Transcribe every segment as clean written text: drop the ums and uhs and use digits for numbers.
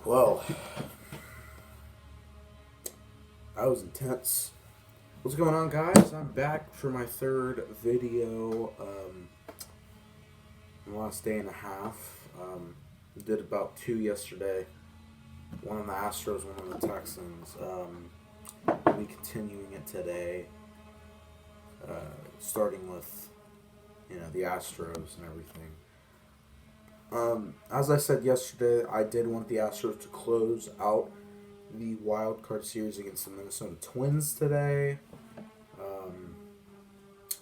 Well, that was intense. What's going on, guys? I'm back for my third video in the last day and a half. Did about two yesterday. One on the Astros, one on the Texans. We'll be continuing it today, starting with the Astros and everything. As I said yesterday, I did want the Astros to close out the wild card series against the Minnesota Twins today.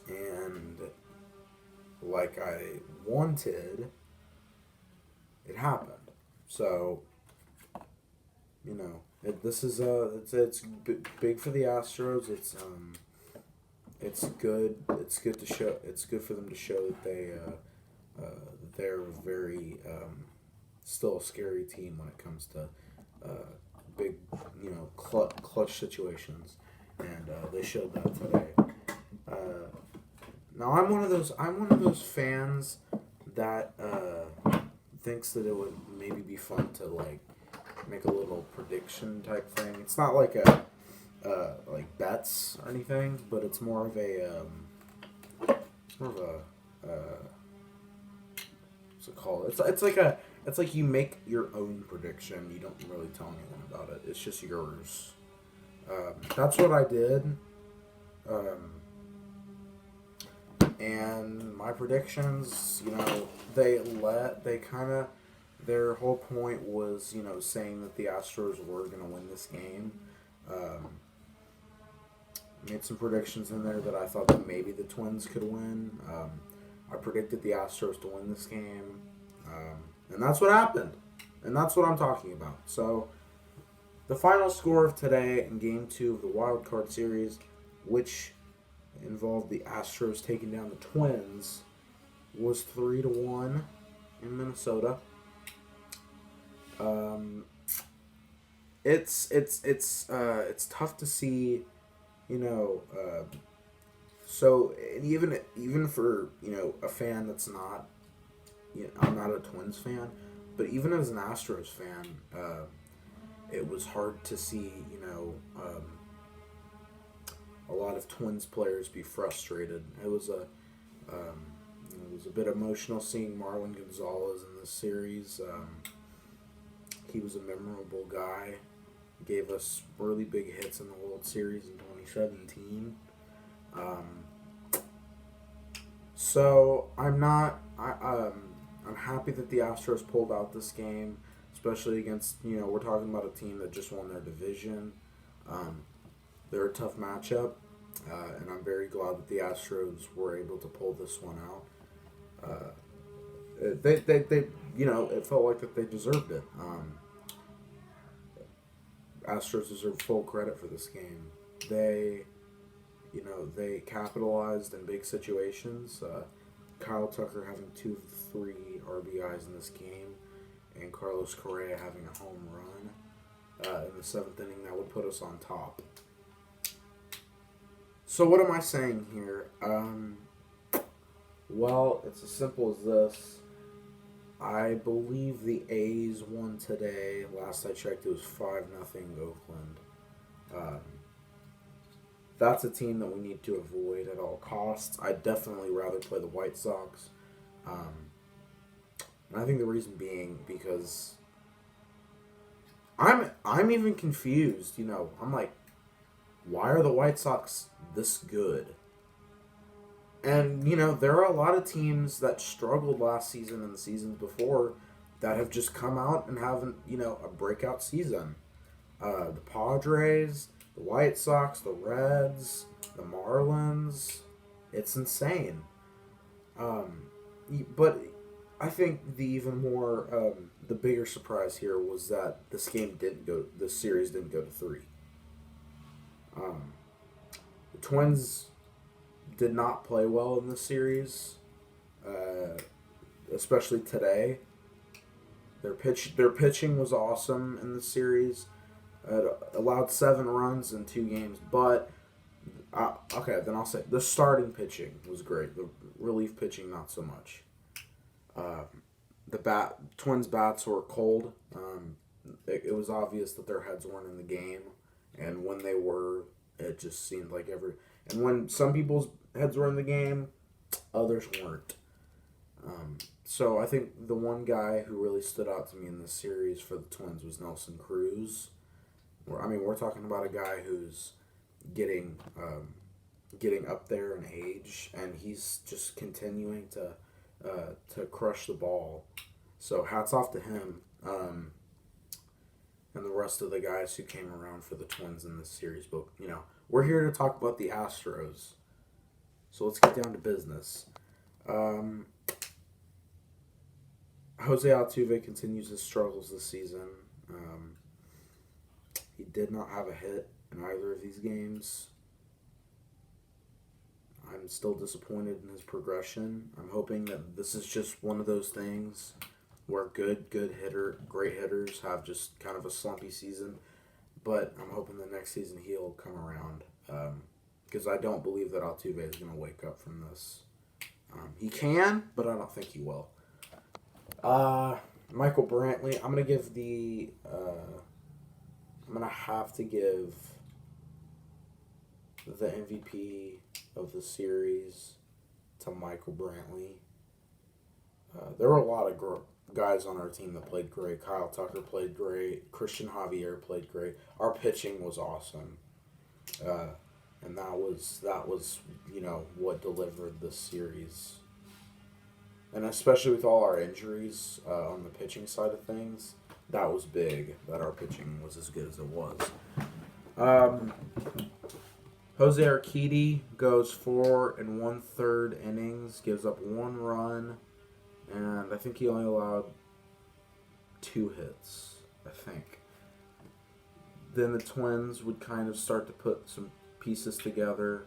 And like I wanted, it happened. So, this is it's big for the Astros. It's good. It's good to show. It's good for them to show that they're very still a scary team when it comes to big clutch situations, and they showed that today. Now I'm one of those fans that thinks that it would maybe be fun to like make a little prediction type thing. It's not like a like bets or anything, but it's more of a what's it called? It's like you make your own prediction. You don't really tell anyone about it. It's just yours. That's what I did. Um, and my predictions, they kind of, their whole point was, saying that the Astros were going to win this game. Um, Made some predictions in there that I thought that maybe the Twins could win. I predicted the Astros to win this game. And that's what happened. And that's what I'm talking about. So, the final score of today in Game 2 of the Wild Card Series, which involved the Astros taking down the Twins, was 3-1 in Minnesota. It's tough to see, you know. So and even for a fan that's not, I'm not a Twins fan, but even as an Astros fan, it was hard to see a lot of Twins players be frustrated. It was a bit emotional seeing Marwin Gonzalez in this series. He was a memorable guy. Gave us really big hits in the World Series in 2017. So I'm not. I'm happy that the Astros pulled out this game, especially against we're talking about a team that just won their division. They're a tough matchup, and I'm very glad that the Astros were able to pull this one out. They it felt like that they deserved it. Astros deserve full credit for this game. They capitalized in big situations. Kyle Tucker having 2 of 3 RBIs in this game, and Carlos Correa having a home run in the 7th inning that would put us on top. So what am I saying here? Well, it's as simple as this. I believe the A's won today. Last I checked, it was 5-0 Oakland. That's a team that we need to avoid at all costs. I'd definitely rather play the White Sox. And I think the reason being because I'm even confused. I'm like, why are the White Sox this good? And, there are a lot of teams that struggled last season and the seasons before that have just come out and haven't, a breakout season. The Padres, the White Sox, the Reds, the Marlins. It's insane. But I think the even more, the bigger surprise here was that this series didn't go to 3. The Twins did not play well in this series, especially today. Their pitching was awesome in the series. Allowed 7 runs in 2 games, but okay, then I'll say the starting pitching was great. The relief pitching, not so much. The Twins bats were cold. it was obvious that their heads weren't in the game, and when they were, it just seemed like and when some people's heads were in the game, others weren't. So I think the one guy who really stood out to me in this series for the Twins was Nelson Cruz. We're talking about a guy who's getting getting up there in age, and he's just continuing to crush the ball. So hats off to him, and the rest of the guys who came around for the Twins in this series. But we're here to talk about the Astros. So let's get down to business. Jose Altuve continues his struggles this season. He did not have a hit in either of these games. I'm still disappointed in his progression. I'm hoping that this is just one of those things where great hitters have just kind of a slumpy season. But I'm hoping the next season he'll come around. Because I don't believe that Altuve is going to wake up from this. He can, but I don't think he will. Michael Brantley, I'm going to give I'm going to have to give the MVP of the series to Michael Brantley. There were a lot of guys on our team that played great. Kyle Tucker played great. Christian Javier played great. Our pitching was awesome. And that was what delivered this series. And especially with all our injuries on the pitching side of things, that was big, that our pitching was as good as it was. Jose Urquidy goes 4 1/3 innings, gives up 1 run, and I think he only allowed 2 hits, I think. Then the Twins would kind of start to put some pieces together.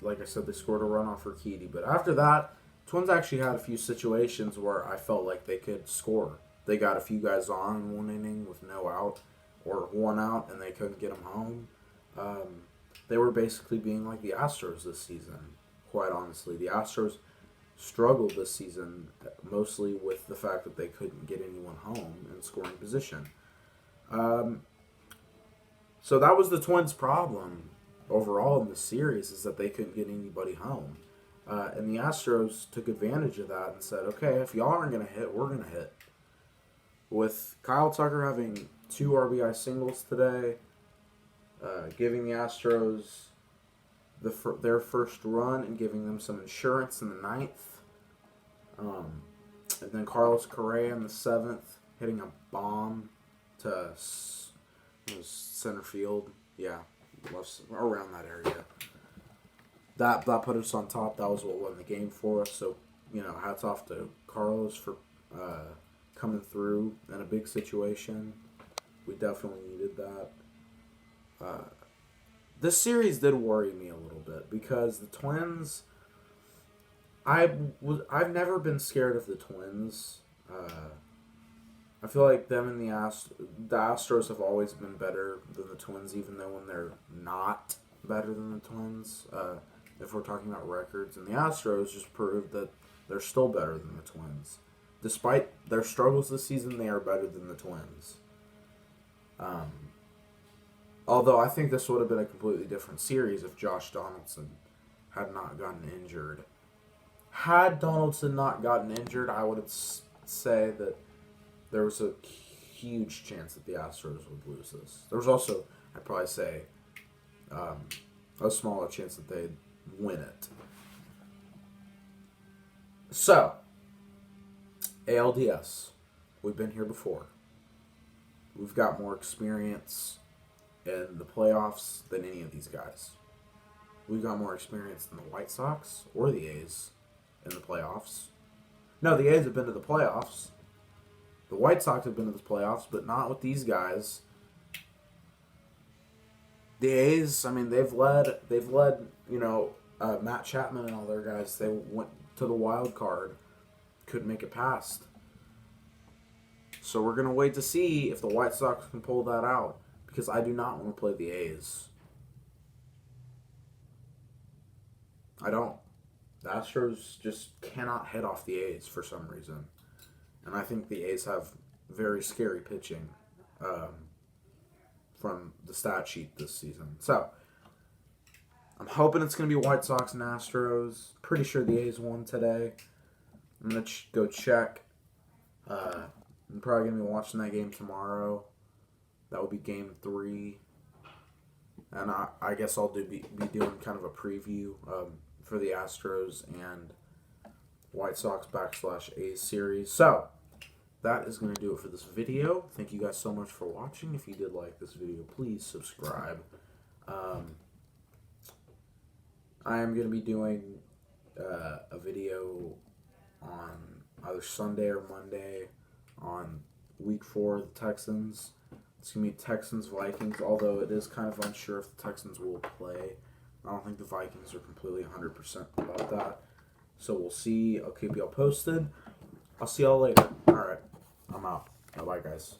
Like I said, they scored a run off Urquidy, but after that, Twins actually had a few situations where I felt like they could score. They got a few guys on in one inning with no out, or 1 out, and they couldn't get them home. They were basically being like the Astros this season, quite honestly. The Astros struggled this season mostly with the fact that they couldn't get anyone home in scoring position. So that was the Twins' problem overall in the series, is that they couldn't get anybody home. And the Astros took advantage of that and said, okay, if y'all aren't going to hit, we're going to hit. With Kyle Tucker having 2 RBI singles today, giving the Astros their first run and giving them some insurance in the 9th. And then Carlos Correa in the 7th hitting a bomb to center field. Yeah, around that area. That put us on top. That was what won the game for us. So, hats off to Carlos for coming through in a big situation. We definitely needed that. This series did worry me a little bit because the Twins, I've never been scared of the Twins. I feel like them and the Astros have always been better than the Twins, even though when they're not better than the Twins, if we're talking about records. And the Astros just proved that they're still better than the Twins. Despite their struggles this season, they are better than the Twins. Although I think this would have been a completely different series if Josh Donaldson had not gotten injured. Had Donaldson not gotten injured, I would say that there was a huge chance that the Astros would lose this. There was also, I'd probably say, a smaller chance that they'd win it. So, ALDS. We've been here before. We've got more experience in the playoffs than any of these guys. We've got more experience than the White Sox or the A's in the playoffs. No, the A's have been to the playoffs. The White Sox have been to the playoffs, but not with these guys. The A's, they've led, Matt Chapman and all their guys, they went to the wild card, couldn't make it past. So we're going to wait to see if the White Sox can pull that out, because I do not want to play the A's. I don't. The Astros just cannot head off the A's for some reason. And I think the A's have very scary pitching from the stat sheet this season. So, I'm hoping it's going to be White Sox and Astros. Pretty sure the A's won today. I'm going to go check. I'm probably going to be watching that game tomorrow. That will be game 3. And I guess I'll be doing kind of a preview for the Astros and White Sox / A's series. So, that is going to do it for this video. Thank you guys so much for watching. If you did like this video, please subscribe. I am going to be doing a video on either Sunday or Monday on Week 4 of the Texans. It's going to be Texans-Vikings, although it is kind of unsure if the Texans will play. I don't think the Vikings are completely 100% about that. So we'll see. I'll keep y'all posted. I'll see y'all later. All right. I'm out. Bye-bye, guys.